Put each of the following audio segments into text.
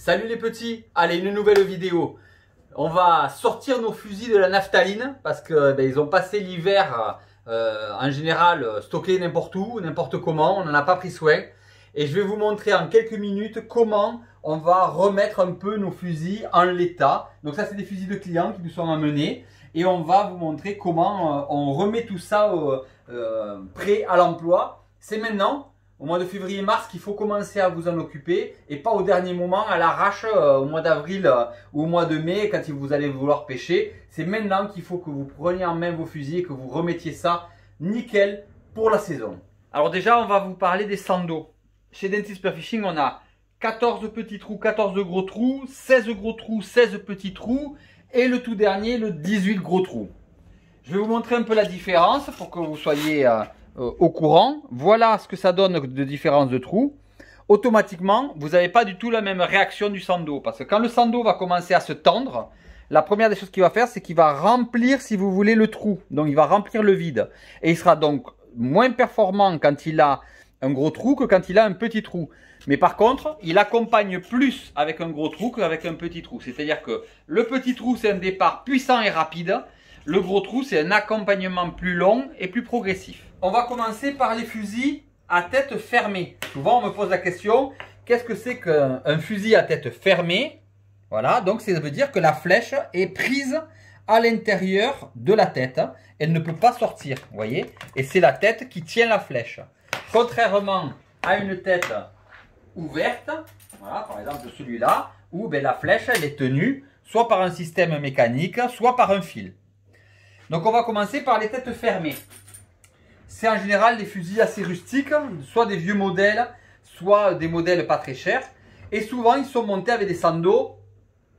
Salut les petits, allez une nouvelle vidéo. On va sortir nos fusils de la naphtaline parce que ils ont passé l'hiver en général stockés n'importe où, n'importe comment, on n'en a pas pris soin. Et je vais vous montrer en quelques minutes comment on va remettre un peu nos fusils en l'état. Donc ça c'est des fusils de clients qui nous sont amenés et on va vous montrer comment on remet tout ça prêt à l'emploi. C'est maintenant, au mois de février-mars, qu'il faut commencer à vous en occuper et pas au dernier moment, à l'arrache, au mois d'avril ou au mois de mai, quand vous allez vouloir pêcher. C'est maintenant qu'il faut que vous preniez en main vos fusils et que vous remettiez ça nickel pour la saison. Alors déjà, on va vous parler des sandos. Chez Dentis Spearfishing, on a 14 petits trous, 14 gros trous, 16 gros trous, 16 petits trous et le tout dernier, le 18 gros trous. Je vais vous montrer un peu la différence pour que vous soyez au courant. Voilà ce que ça donne de différence de trous. Automatiquement, vous n'avez pas du tout la même réaction du sando. Parce que quand le sando va commencer à se tendre, la première des choses qu'il va faire, c'est qu'il va remplir, si vous voulez, le trou. Donc, il va remplir le vide. Et il sera donc moins performant quand il a un gros trou que quand il a un petit trou. Mais par contre, il accompagne plus avec un gros trou qu'avec un petit trou. C'est-à-dire que le petit trou, c'est un départ puissant et rapide. Le gros trou, c'est un accompagnement plus long et plus progressif. On va commencer par les fusils à tête fermée. Souvent, on me pose la question, qu'est-ce que c'est qu'un fusil à tête fermée? Voilà, donc ça veut dire que la flèche est prise à l'intérieur de la tête. Elle ne peut pas sortir, vous voyez? Et c'est la tête qui tient la flèche. Contrairement à une tête ouverte, voilà, par exemple celui-là, où la flèche elle est tenue soit par un système mécanique, soit par un fil. Donc on va commencer par les têtes fermées. C'est en général des fusils assez rustiques, soit des vieux modèles, soit des modèles pas très chers. Et souvent ils sont montés avec des sandos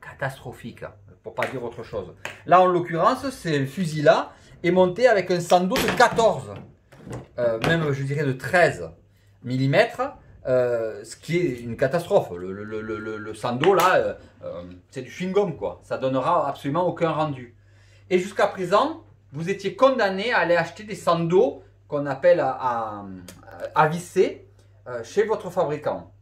catastrophiques, pour pas dire autre chose. Là en l'occurrence, ce fusil-là est monté avec un sando de 14, même je dirais de 13 mm, ce qui est une catastrophe. Le sando là, c'est du chewing-gum quoi, ça donnera absolument aucun rendu. Et jusqu'à présent, vous étiez condamné à aller acheter des sandos qu'on appelle à visser chez votre fabricant.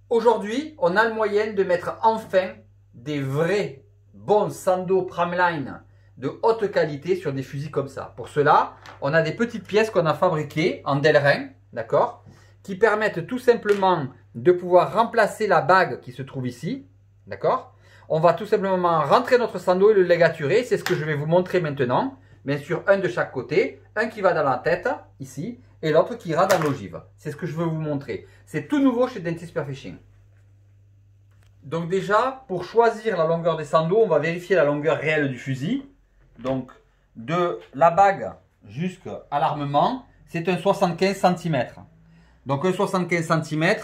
Aujourd'hui, on a le moyen de mettre enfin des vrais bons sandos Pramline de haute qualité sur des fusils comme ça. Pour cela, on a des petites pièces qu'on a fabriquées en Delrin, d'accord, qui permettent tout simplement de pouvoir remplacer la bague qui se trouve ici, d'accord. On va tout simplement rentrer notre sando et le ligaturer. C'est ce que je vais vous montrer maintenant. Bien sûr, un de chaque côté. Un qui va dans la tête, ici, et l'autre qui ira dans l'ogive. C'est ce que je veux vous montrer. C'est tout nouveau chez Dentis Spearfishing. Donc déjà, pour choisir la longueur des sandos, on va vérifier la longueur réelle du fusil. Donc, de la bague jusqu'à l'armement, c'est un 75 cm. Donc un 75 cm,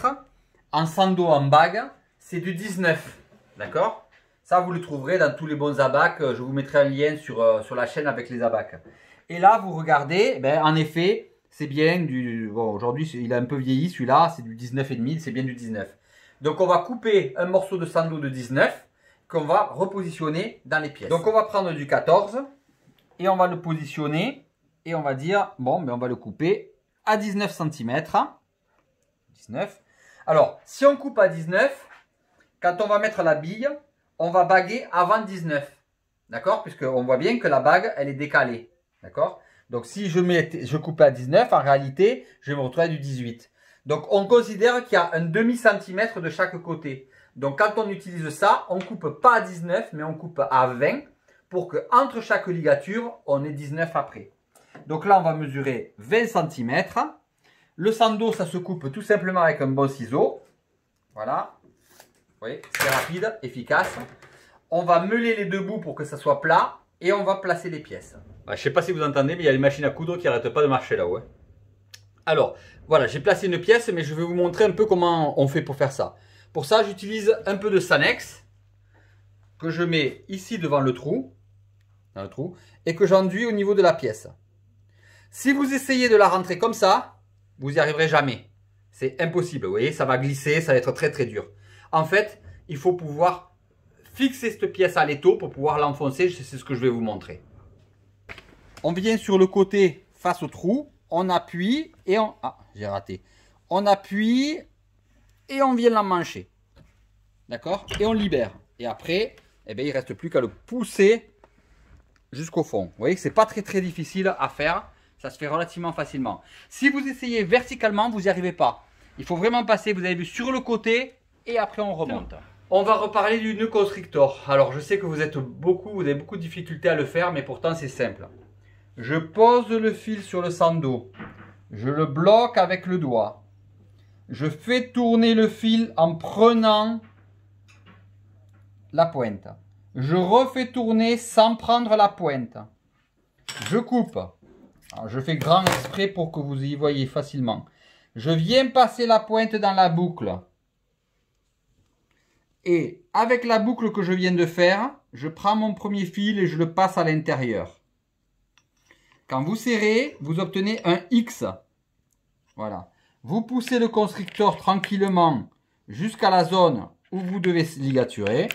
en sando en bague, c'est du 19. D'accord? Ça, vous le trouverez dans tous les bons abacs. Je vous mettrai un lien sur la chaîne avec les abacs. Et là, vous regardez, en effet, c'est bien du... Bon, aujourd'hui, il a un peu vieilli, celui-là, c'est du 19,5, c'est bien du 19. Donc, on va couper un morceau de sando de 19 qu'on va repositionner dans les pièces. Donc, on va prendre du 14 et on va le positionner et on va dire, bon, on va le couper à 19 cm. 19. Alors, si on coupe à 19, quand on va mettre la bille, on va baguer avant 19, d'accord? Puisqu'on voit bien que la bague, elle est décalée, d'accord? Donc, si je coupe à 19, en réalité, je vais me retrouver à du 18. Donc, on considère qu'il y a un demi-centimètre de chaque côté. Donc, quand on utilise ça, on ne coupe pas à 19, mais on coupe à 20 pour que entre chaque ligature, on ait 19 après. Donc là, on va mesurer 20 cm. Le sando, ça se coupe tout simplement avec un bon ciseau. Voilà. Vous voyez, c'est rapide, efficace. On va meuler les deux bouts pour que ça soit plat et on va placer les pièces. Je ne sais pas si vous entendez, mais il y a une machine à coudre qui n'arrête pas de marcher là-haut. Ouais. Alors, voilà, j'ai placé une pièce, mais je vais vous montrer un peu comment on fait pour faire ça. Pour ça, j'utilise un peu de Sanex que je mets ici devant le trou, et que j'enduis au niveau de la pièce. Si vous essayez de la rentrer comme ça, vous n'y arriverez jamais. C'est impossible, vous voyez, ça va glisser, ça va être très très dur. En fait, il faut pouvoir fixer cette pièce à l'étau pour pouvoir l'enfoncer. C'est ce que je vais vous montrer. On vient sur le côté face au trou, on appuie et on... Ah, j'ai raté. On appuie et on vient l'emmancher. D'accord? Et on libère. Et après, eh bien, il ne reste plus qu'à le pousser jusqu'au fond. Vous voyez que ce n'est pas très difficile à faire. Ça se fait relativement facilement. Si vous essayez verticalement, vous n'y arrivez pas. Il faut vraiment passer, vous avez vu, sur le côté et après on remonte. On va reparler du nœud constrictor. Alors je sais que vous avez beaucoup de difficultés à le faire, mais pourtant c'est simple. Je pose le fil sur le sando. Je le bloque avec le doigt. Je fais tourner le fil en prenant la pointe. Je refais tourner sans prendre la pointe. Je coupe. Alors, je fais grand exprès pour que vous y voyez facilement. Je viens passer la pointe dans la boucle. Et avec la boucle que je viens de faire, je prends mon premier fil et je le passe à l'intérieur. Quand vous serrez, vous obtenez un X. Voilà. Vous poussez le constricteur tranquillement jusqu'à la zone où vous devez ligaturer.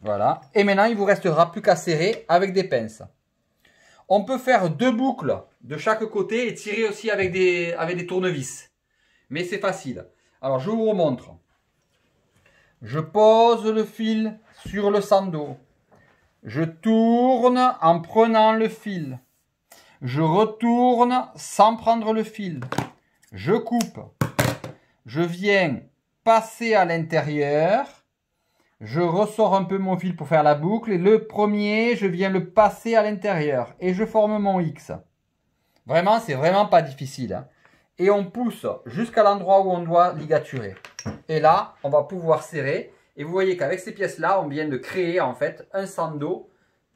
Voilà. Et maintenant, il ne vous restera plus qu'à serrer avec des pinces. On peut faire 2 boucles de chaque côté et tirer aussi avec des tournevis. Mais c'est facile. Alors, je vous remontre. Je pose le fil sur le sando. Je tourne en prenant le fil. Je retourne sans prendre le fil. Je coupe. Je viens passer à l'intérieur. Je ressors un peu mon fil pour faire la boucle. Et le premier, je viens le passer à l'intérieur. Et je forme mon X. Vraiment, c'est vraiment pas difficile. Hein. Et on pousse jusqu'à l'endroit où on doit ligaturer. Et là, on va pouvoir serrer. Et vous voyez qu'avec ces pièces-là, on vient de créer en fait un sando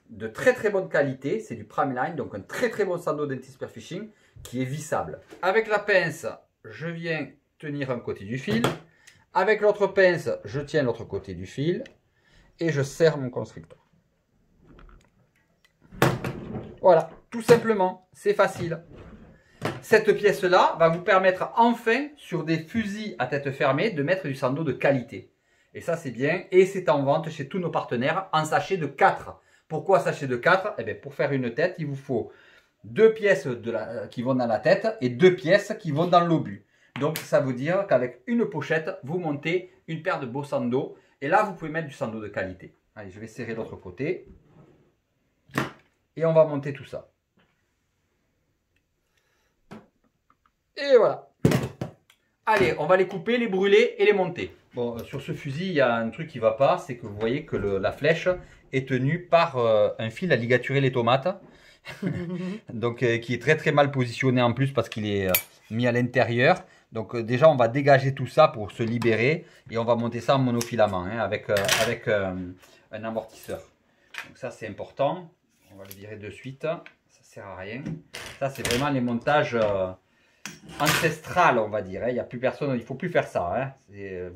de très bonne qualité. C'est du Prameline, donc un très bon sando d'anti-spearfishing qui est vissable. Avec la pince, je viens tenir un côté du fil. Avec l'autre pince, je tiens l'autre côté du fil et je serre mon constricteur. Voilà, tout simplement, c'est facile. Cette pièce-là va vous permettre enfin, sur des fusils à tête fermée, de mettre du sando de qualité. Et ça, c'est bien. Et c'est en vente chez tous nos partenaires en sachet de 4. Pourquoi sachet de 4? Eh bien, pour faire une tête, il vous faut 2 pièces qui vont dans la tête et 2 pièces qui vont dans l'obus. Donc, ça veut dire qu'avec une pochette, vous montez une paire de beaux sandos. Et là, vous pouvez mettre du sando de qualité. Allez, je vais serrer l'autre côté. Et on va monter tout ça. Et voilà. Allez, on va les couper, les brûler et les monter. Bon, sur ce fusil, il y a un truc qui ne va pas. C'est que vous voyez que la flèche est tenue par un fil à ligaturer les tomates. Donc, qui est très mal positionné en plus parce qu'il est mis à l'intérieur. Donc déjà, on va dégager tout ça pour se libérer et on va monter ça en monofilament hein, avec un amortisseur. Donc ça, c'est important. On va le virer de suite. Ça sert à rien. Ça, c'est vraiment les montages ancestrales, on va dire. Hein. Il y a plus personne, il ne faut plus faire ça. Hein.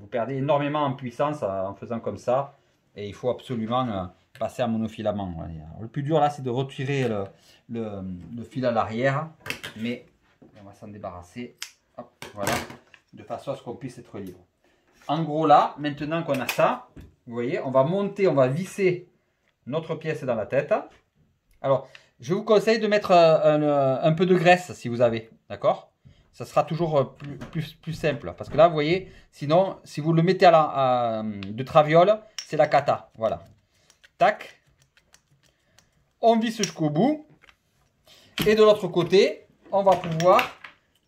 Vous perdez énormément en puissance en faisant comme ça. Et il faut absolument passer en monofilament. Alors, le plus dur là, c'est de retirer le fil à l'arrière. Mais on va s'en débarrasser. Hop, voilà, de façon à ce qu'on puisse être libre. En gros là, maintenant qu'on a ça, vous voyez, on va monter, on va visser notre pièce dans la tête. Alors, je vous conseille de mettre un peu de graisse si vous avez, d'accord? Ça sera toujours plus simple. Parce que là, vous voyez, sinon, si vous le mettez de traviole, c'est la cata. Voilà. Tac. On visse jusqu'au bout. Et de l'autre côté, on va pouvoir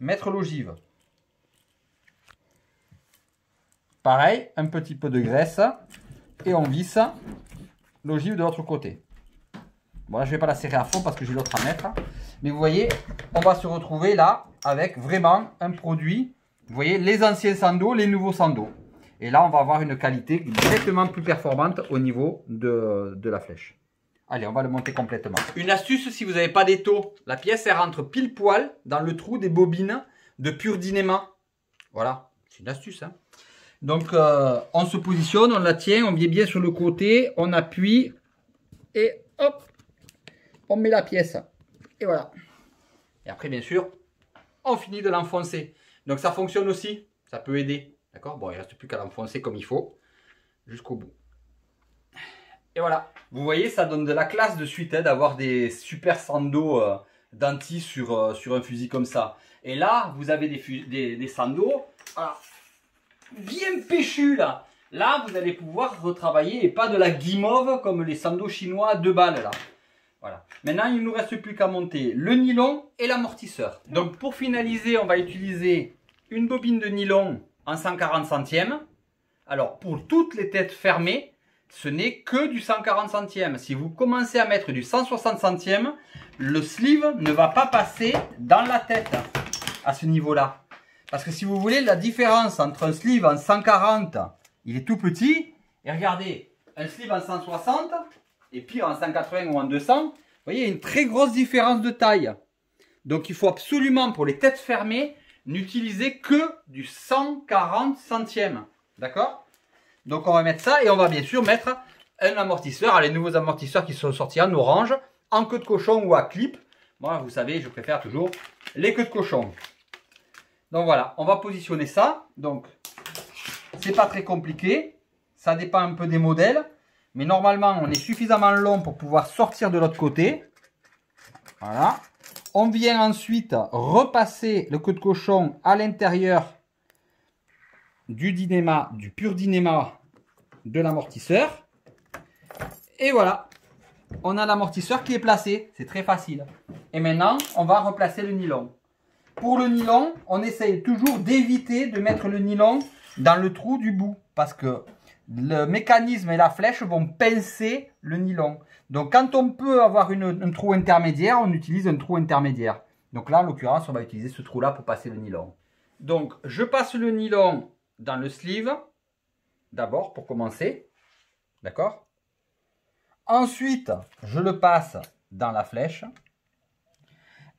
mettre l'ogive. Pareil, un petit peu de graisse et on visse l'ogive de l'autre côté. Bon là je ne vais pas la serrer à fond parce que j'ai l'autre à mettre. Mais vous voyez, on va se retrouver là avec vraiment un produit. Vous voyez, les anciens sandos, les nouveaux sandos. Et là on va avoir une qualité nettement plus performante au niveau de la flèche. Allez, on va le monter complètement. Une astuce, si vous n'avez pas d'étau, la pièce, elle rentre pile poil dans le trou des bobines de pur Dynéma. Voilà, c'est une astuce. Hein. Donc, on se positionne, on la tient, on vient bien sur le côté, on appuie et hop, on met la pièce. Et voilà. Et après, bien sûr, on finit de l'enfoncer. Donc, ça fonctionne aussi, ça peut aider. D'accord? Bon, il ne reste plus qu'à l'enfoncer comme il faut, jusqu'au bout. Et voilà, vous voyez, ça donne de la classe de suite hein, d'avoir des super sandos d'anti sur un fusil comme ça. Et là, vous avez des sandos. Voilà. bien péchu là. Là, vous allez pouvoir retravailler et pas de la guimauve comme les sandos chinois à 2 balles là. Voilà. Maintenant, il ne nous reste plus qu'à monter le nylon et l'amortisseur. Donc, pour finaliser, on va utiliser une bobine de nylon en 140 centièmes. Alors, pour toutes les têtes fermées, ce n'est que du 140 centièmes. Si vous commencez à mettre du 160 centièmes, le sleeve ne va pas passer dans la tête à ce niveau-là. Parce que si vous voulez, la différence entre un sleeve en 140, il est tout petit. Et regardez, un sleeve en 160, et puis en 180 ou en 200, vous voyez, il y a une très grosse différence de taille. Donc il faut absolument, pour les têtes fermées, n'utiliser que du 140 centièmes. D'accord? Donc on va mettre ça et on va bien sûr mettre un amortisseur. Les nouveaux amortisseurs qui sont sortis en orange, en queue de cochon ou à clip. Moi, vous savez, je préfère toujours les queues de cochon. Donc voilà, on va positionner ça. Donc, c'est pas très compliqué. Ça dépend un peu des modèles. Mais normalement, on est suffisamment long pour pouvoir sortir de l'autre côté. Voilà. On vient ensuite repasser le queue de cochon à l'intérieur du dynéma, du pur dynéma de l'amortisseur. Et voilà. On a l'amortisseur qui est placé. C'est très facile. Et maintenant, on va replacer le nylon. Pour le nylon, on essaye toujours d'éviter de mettre le nylon dans le trou du bout. Parce que le mécanisme et la flèche vont pincer le nylon. Donc quand on peut avoir un trou intermédiaire, on utilise un trou intermédiaire. Donc là, en l'occurrence, on va utiliser ce trou-là pour passer le nylon. Donc je passe le nylon dans le sleeve, d'abord pour commencer. D'accord? Ensuite, je le passe dans la flèche.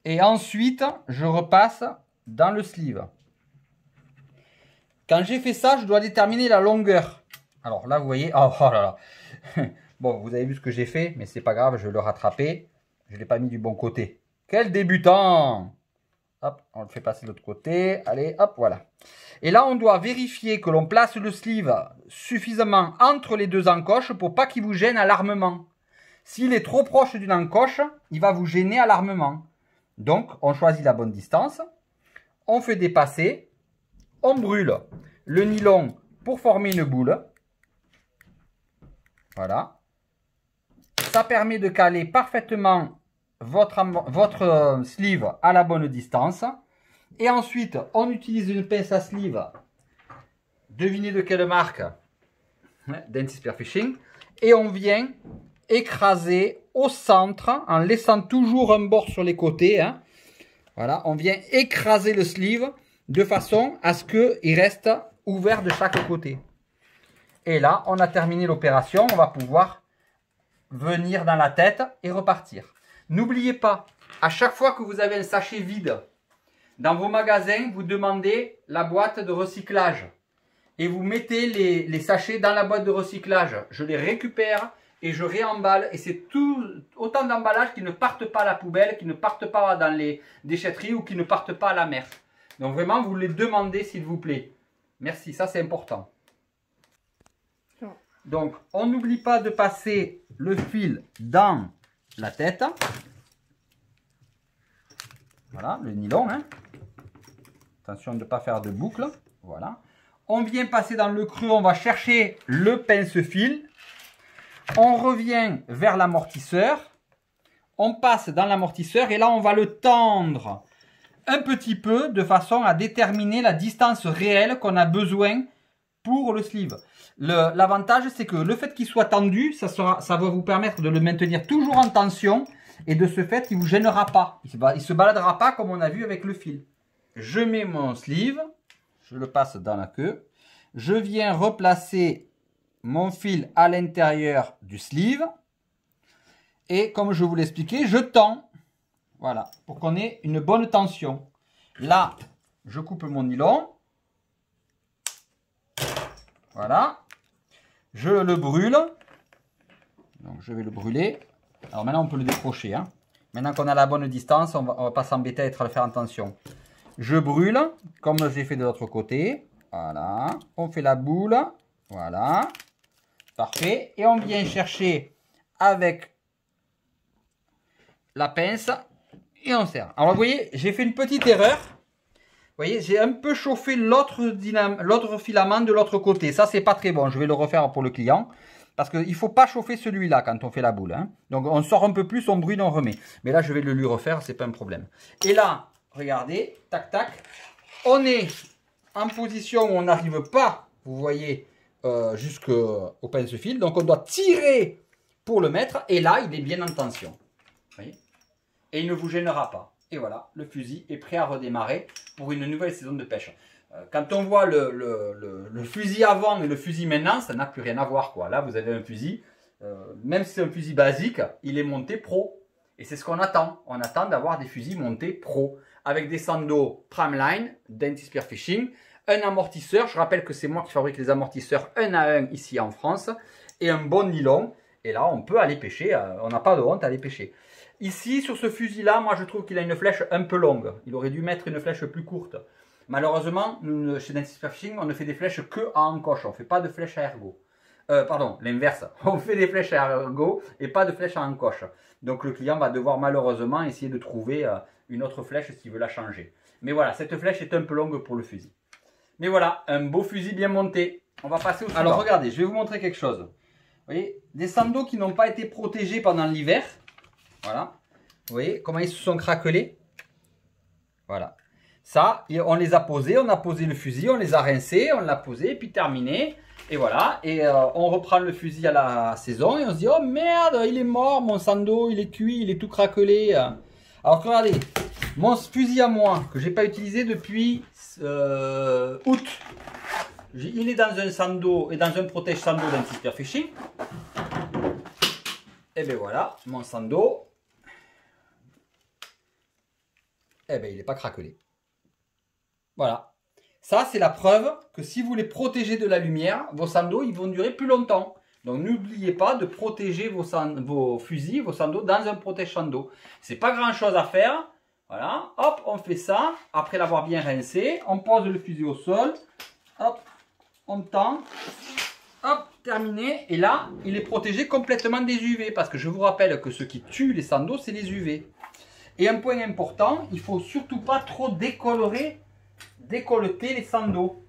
Et ensuite, je repasse dans le sleeve. Quand j'ai fait ça, je dois déterminer la longueur. Alors là, vous voyez, oh là là. Bon, vous avez vu ce que j'ai fait, mais c'est pas grave, je vais le rattraper. Je ne l'ai pas mis du bon côté. Quel débutant! Hop, on le fait passer de l'autre côté. Allez, hop, voilà. Et là, on doit vérifier que l'on place le sleeve suffisamment entre les deux encoches pour pas qu'il vous gêne à l'armement. S'il est trop proche d'une encoche, il va vous gêner à l'armement. Donc, on choisit la bonne distance. On fait dépasser. On brûle le nylon pour former une boule. Voilà. Ça permet de caler parfaitement votre sleeve à la bonne distance. Et ensuite, on utilise une pince à sleeve. Devinez de quelle marque? Dentist Spearfishing. Et on vient écraser au centre en laissant toujours un bord sur les côtés. Hein. Voilà, on vient écraser le sleeve de façon à ce qu'il reste ouvert de chaque côté. Et là, on a terminé l'opération. On va pouvoir venir dans la tête et repartir. N'oubliez pas, à chaque fois que vous avez un sachet vide, dans vos magasins, vous demandez la boîte de recyclage. Et vous mettez les sachets dans la boîte de recyclage. Je les récupère et je réemballe. Et c'est autant d'emballages qui ne partent pas à la poubelle, qui ne partent pas dans les déchetteries ou qui ne partent pas à la mer. Donc vraiment, vous les demandez s'il vous plaît. Merci, ça c'est important. Donc, on n'oublie pas de passer le fil dans la tête. Voilà, le nylon. Hein. Attention de ne pas faire de boucle. Voilà. On vient passer dans le creux, on va chercher le pince-fil. On revient vers l'amortisseur. On passe dans l'amortisseur et là, on va le tendre un petit peu de façon à déterminer la distance réelle qu'on a besoin pour le sleeve. L'avantage, c'est que le fait qu'il soit tendu, ça va vous permettre de le maintenir toujours en tension et de ce fait, il ne vous gênera pas. Il ne se baladera pas comme on a vu avec le fil. Je mets mon sleeve, je le passe dans la queue. Je viens replacer mon fil à l'intérieur du sleeve. Et comme je vous l'expliquais, je tends. Voilà, pour qu'on ait une bonne tension. Là, je coupe mon nylon. Voilà. Je le brûle. Donc, je vais le brûler. Alors maintenant, on peut le décrocher. Hein. Maintenant qu'on a la bonne distance, on va pas s'embêter à être à le faire en tension. Je brûle, comme j'ai fait de l'autre côté. Voilà. On fait la boule. Voilà. Parfait. Et on vient chercher avec la pince et on serre. Alors vous voyez, j'ai fait une petite erreur. Vous voyez, j'ai un peu chauffé l'autre filament de l'autre côté. Ça, c'est pas très bon. Je vais le refaire pour le client. Parce qu'il ne faut pas chauffer celui-là quand on fait la boule. Hein. Donc, on sort un peu plus, on brûle, on remet. Mais là, je vais le lui refaire, c'est pas un problème. Et là, regardez, tac, tac. On est en position où on n'arrive pas, vous voyez, jusqu'au pince-fil. Donc, on doit tirer pour le mettre. Et là, il est bien en tension. Vous voyez, et il ne vous gênera pas. Et voilà, le fusil est prêt à redémarrer pour une nouvelle saison de pêche. Quand on voit le fusil avant et le fusil maintenant, ça n'a plus rien à voir, quoi. Là, vous avez un fusil, même si c'est un fusil basique, il est monté pro. Et c'est ce qu'on attend. On attend d'avoir des fusils montés pro. Avec des Sando Primeline, Denti Spearfishing, un amortisseur. Je rappelle que c'est moi qui fabrique les amortisseurs 1 à 1 ici en France. Et un bon nylon. Et là, on peut aller pêcher. On n'a pas de honte à aller pêcher. Ici, sur ce fusil-là, moi, je trouve qu'il a une flèche un peu longue. Il aurait dû mettre une flèche plus courte. Malheureusement, nous, chez Denti Spearfishing, on ne fait des flèches que à encoche. On ne fait pas de flèches à ergot. Pardon, l'inverse. On fait des flèches à ergot et pas de flèches à encoche. Donc le client va devoir malheureusement essayer de trouver une autre flèche s'il veut la changer. Mais voilà, cette flèche est un peu longue pour le fusil. Mais voilà, un beau fusil bien monté. On va passer au suivant. Alors regardez, je vais vous montrer quelque chose. Vous voyez, des Sando qui n'ont pas été protégés pendant l'hiver. Voilà. Vous voyez comment ils se sont craquelés. Voilà. Ça, on les a posés, on a posé le fusil, on les a rincés, on l'a posé, puis terminé. Et voilà, et on reprend le fusil à la saison et on se dit, oh merde, il est mort, mon Sando, il est cuit, il est tout craquelé. Alors regardez, mon fusil à moi, que j'ai pas utilisé depuis août. Il est dans un Sando et dans un protège Sando Denti Spearfishing. Et bien voilà, mon Sando, eh bien il n'est pas craquelé. Voilà. Ça, c'est la preuve que si vous les protégez de la lumière, vos Sando, ils vont durer plus longtemps. Donc, n'oubliez pas de protéger vos fusils, vos Sando dans un protège Sando. C'est pas grand chose à faire. Voilà. Hop, on fait ça. Après l'avoir bien rincé, on pose le fusil au sol. Hop, on tend. Hop, terminé. Et là, il est protégé complètement des UV. Parce que je vous rappelle que ce qui tue les Sando, c'est les UV. Et un point important, il ne faut surtout pas trop décolleter les Sando. Vous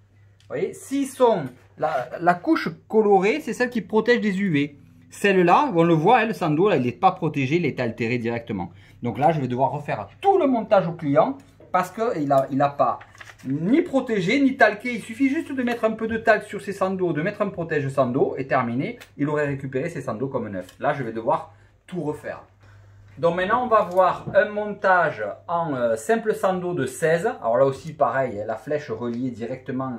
voyez, s'ils sont la couche colorée, c'est celle qui protège des UV. Celle-là, on le voit, le Sando, là, il n'est pas protégé, il est altéré directement. Donc là, je vais devoir refaire tout le montage au client parce qu'il n'a pas ni protégé, ni talqué. Il suffit juste de mettre un peu de talc sur ses Sando, de mettre un protège Sando et terminé. Il aurait récupéré ses Sando comme neuf. Là, je vais devoir tout refaire. Donc maintenant on va voir un montage en simple Sando de 16. Alors là aussi pareil, la flèche reliée directement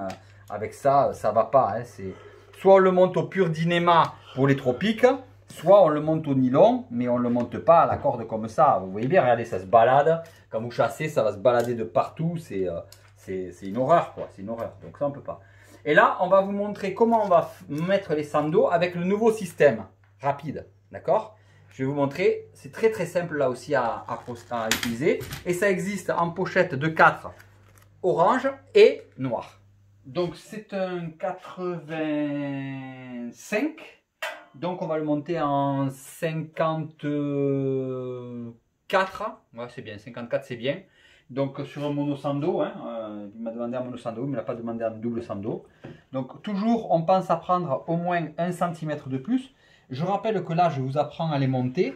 avec ça, ça va pas. Hein. Soit on le monte au pur Dynéma pour les tropiques, soit on le monte au nylon, mais on ne le monte pas à la corde comme ça. Vous voyez bien, regardez, ça se balade. Quand vous chassez, ça va se balader de partout. C'est une horreur, quoi. C'est une horreur. Donc ça on peut pas. Et là, on va vous montrer comment on va mettre les Sando avec le nouveau système rapide. D'accord ? Je vais vous montrer, c'est très très simple là aussi à utiliser. Et ça existe en pochette de 4 orange et noir. Donc c'est un 85. Donc on va le monter en 54. Ouais, c'est bien, 54 c'est bien. Donc sur un mono Sando, hein, il m'a demandé un mono Sando, mais il ne m'a pas demandé un double Sando. Donc toujours on pense à prendre au moins 1 cm de plus. Je rappelle que là, je vous apprends à les monter,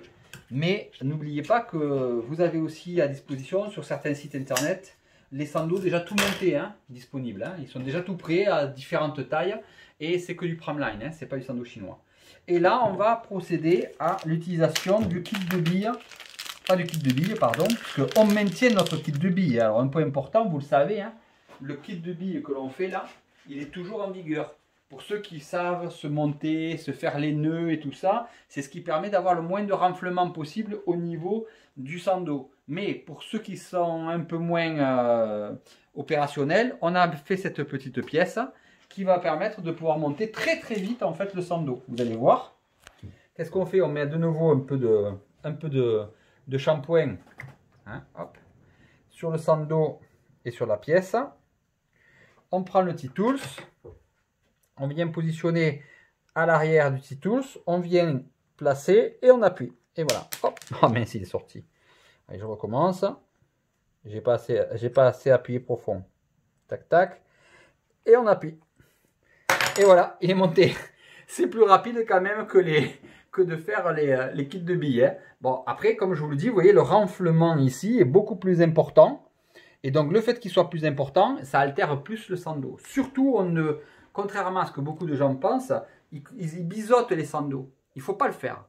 mais n'oubliez pas que vous avez aussi à disposition sur certains sites internet les Sando déjà tout montés, hein, disponibles. Hein. Ils sont déjà tout prêts à différentes tailles et c'est que du Primeline, hein, c'est pas du Sando chinois. Et là, on va procéder à l'utilisation du kit de billes, pas du kit de billes, pardon, puisqu'on maintient notre kit de billes. Alors, un point important, vous le savez, hein, le kit de billes que l'on fait là, il est toujours en vigueur. Pour ceux qui savent se monter, se faire les nœuds et tout ça, c'est ce qui permet d'avoir le moins de renflement possible au niveau du Sando. Mais pour ceux qui sont un peu moins opérationnels, on a fait cette petite pièce qui va permettre de pouvoir monter très très vite en fait le Sando. Vous allez voir. Qu'est-ce qu'on fait? On met de nouveau un peu de shampoing, hein, hop, sur le Sando et sur la pièce. On prend le T-Tools. On vient positionner à l'arrière du T-Tools, on vient placer et on appuie. Et voilà. Hop. Oh mince, il est sorti. Allez, je recommence. J'ai pas assez appuyé profond. Tac, tac. Et on appuie. Et voilà, il est monté. C'est plus rapide quand même que de faire les kits de billets. Bon, après, comme je vous le dis, vous voyez, le renflement ici est beaucoup plus important. Et donc, le fait qu'il soit plus important, ça altère plus le sando. Surtout, contrairement à ce que beaucoup de gens pensent, ils biseautent les sandos. Il ne faut pas le faire.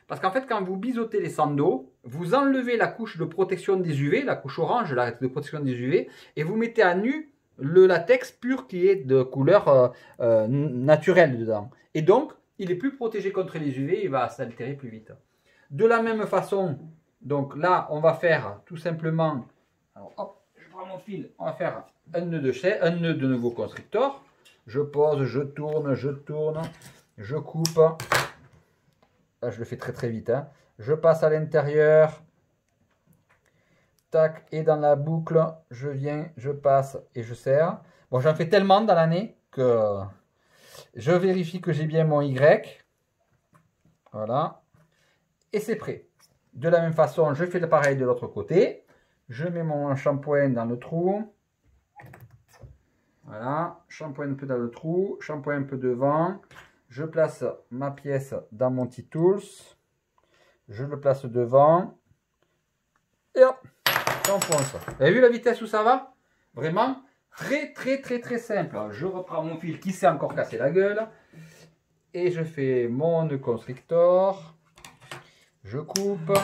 Parce qu'en fait, quand vous biseautez les sandos, vous enlevez la couche de protection des UV, la couche orange, la de protection des UV, et vous mettez à nu le latex pur qui est de couleur naturelle dedans. Et donc, il est plus protégé contre les UV, il va s'altérer plus vite. De la même façon, donc là, on va faire tout simplement... Alors, hop, je prends mon fil, on va faire un nœud de nouveau constrictor. Je pose, je tourne, je coupe. Là, je le fais très très vite. Hein. Je passe à l'intérieur. Tac, et dans la boucle, je viens, je passe et je serre. Bon, j'en fais tellement dans l'année que je vérifie que j'ai bien mon Y. Voilà. Et c'est prêt. De la même façon, je fais le pareil de l'autre côté. Je mets mon shampoing dans le trou. Voilà. Shampoing un peu dans le trou. Shampoing un peu devant. Je place ma pièce dans mon petit tools. Je le place devant. Et hop, j'enfonce. Vous avez vu la vitesse où ça va? Vraiment très simple. Je reprends mon fil qui s'est encore cassé la gueule. Et je fais mon nœud constrictor. Je coupe.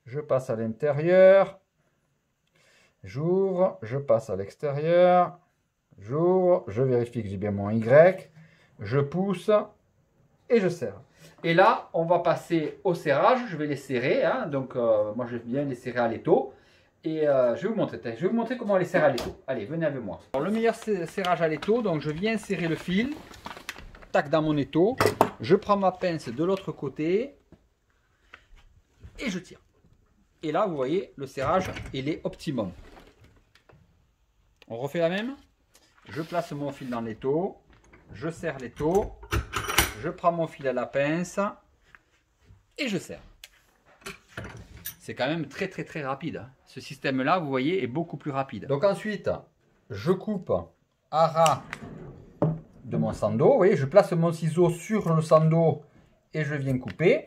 Je passe à l'intérieur. J'ouvre. Je passe à l'extérieur. J'ouvre. Je vérifie que j'ai bien mon Y. Je pousse et je serre. Et là, on va passer au serrage. Je vais les serrer. Hein. Donc, moi, je vais bien les serrer à l'étau. Et je vais vous montrer comment on les serre à l'étau. Allez, venez avec moi. Alors, le meilleur serrage à l'étau, donc je viens serrer le fil. Tac, dans mon étau. Je prends ma pince de l'autre côté. Et je tire. Et là, vous voyez, le serrage, il est optimum. On refait la même. Je place mon fil dans l'étau. Je serre l'étau, je prends mon fil à la pince et je serre. C'est quand même très rapide. Ce système-là, vous voyez, est beaucoup plus rapide. Donc ensuite, je coupe à ras de mon sando. Vous voyez, je place mon ciseau sur le sando et je viens couper.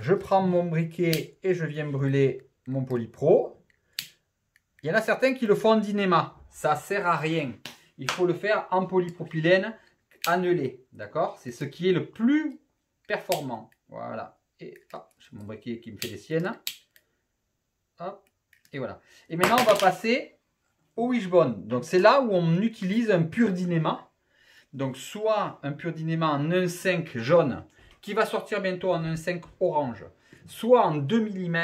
Je prends mon briquet et je viens brûler mon Polypro. Il y en a certains qui le font en dynéma. Ça ne sert à rien. Il faut le faire en polypropylène annelé, d'accord? C'est ce qui est le plus performant. Voilà. Et hop, j'ai mon briquet qui me fait des siennes. Hop, et voilà. Et maintenant, on va passer au wishbone. Donc, c'est là où on utilise un pur dynéma. Donc, soit un pur dynéma en 1,5 jaune, qui va sortir bientôt en 1,5 orange, soit en 2 mm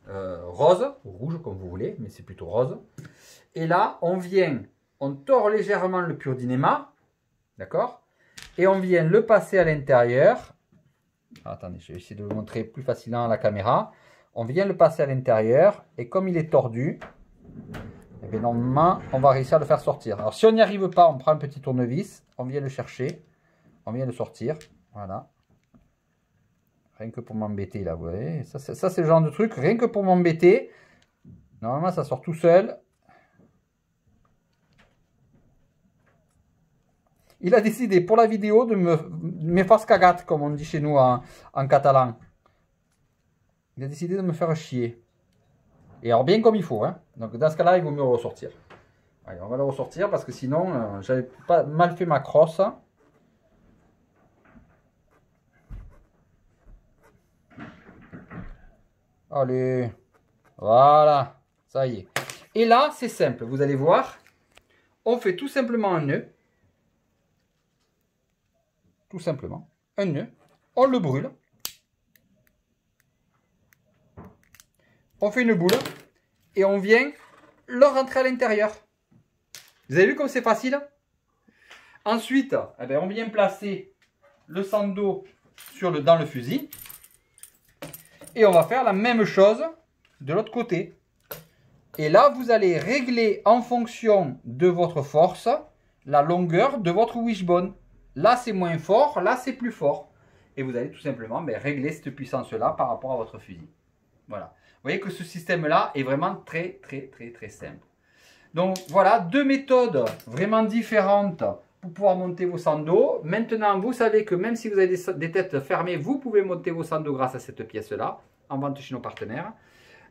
rose, ou rouge, comme vous voulez, mais c'est plutôt rose. Et là, on tord légèrement le pur dynéma. D'accord? Et on vient le passer à l'intérieur. Attendez, je vais essayer de vous montrer plus facilement à la caméra. On vient le passer à l'intérieur. Et comme il est tordu, eh bien, normalement, on va réussir à le faire sortir. Alors, si on n'y arrive pas, on prend un petit tournevis. On vient le chercher. On vient le sortir. Voilà. Rien que pour m'embêter, là, vous voyez. Ça c'est le genre de truc. Rien que pour m'embêter. Normalement, ça sort tout seul. Il a décidé pour la vidéo de me faire cagat, comme on dit chez nous en catalan. Il a décidé de me faire chier. Et alors bien comme il faut. Hein. Donc dans ce cas-là, il vaut mieux le ressortir. Allez, on va le ressortir parce que sinon, j'avais pas mal fait ma crosse. Allez, voilà, ça y est. Et là, c'est simple, vous allez voir, on fait tout simplement un nœud. Tout simplement, un nœud, on le brûle, on fait une boule et on vient le rentrer à l'intérieur. Vous avez vu comme c'est facile? Ensuite, eh bien, on vient placer le sando dans le fusil et on va faire la même chose de l'autre côté. Et là, vous allez régler en fonction de votre force la longueur de votre wishbone. Là, c'est moins fort, là, c'est plus fort. Et vous allez tout simplement régler cette puissance-là par rapport à votre fusil. Voilà. Vous voyez que ce système-là est vraiment très simple. Donc voilà, deux méthodes vraiment différentes pour pouvoir monter vos sandos. Maintenant, vous savez que même si vous avez des têtes fermées, vous pouvez monter vos sandos grâce à cette pièce-là, en vente chez nos partenaires.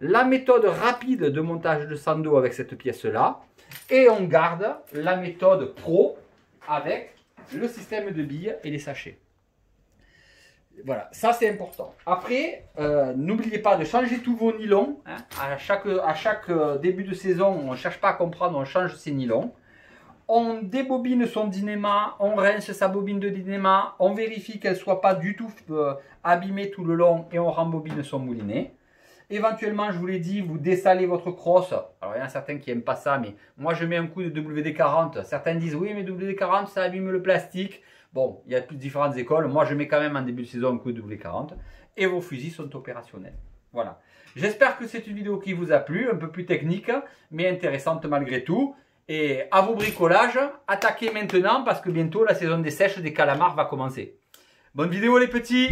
La méthode rapide de montage de sando avec cette pièce-là. Et on garde la méthode pro avec le système de billes et les sachets. Voilà, ça c'est important. Après, n'oubliez pas de changer tous vos nylons. Hein. À chaque début de saison, on ne cherche pas à comprendre, on change ses nylons. On débobine son dynéma, on rince sa bobine de dynéma, on vérifie qu'elle ne soit pas du tout abîmée tout le long et on rembobine son moulinet. Éventuellement, je vous l'ai dit, vous dessalez votre crosse. Alors, il y en a certains qui n'aiment pas ça, mais moi, je mets un coup de WD-40. Certains disent, oui, mais WD-40, ça abîme le plastique. Bon, il y a différentes écoles. Moi, je mets quand même en début de saison un coup de WD-40. Et vos fusils sont opérationnels. Voilà. J'espère que c'est une vidéo qui vous a plu, un peu plus technique, mais intéressante malgré tout. Et à vos bricolages, attaquez maintenant parce que bientôt, la saison des sèches des calamars va commencer. Bonne vidéo, les petits!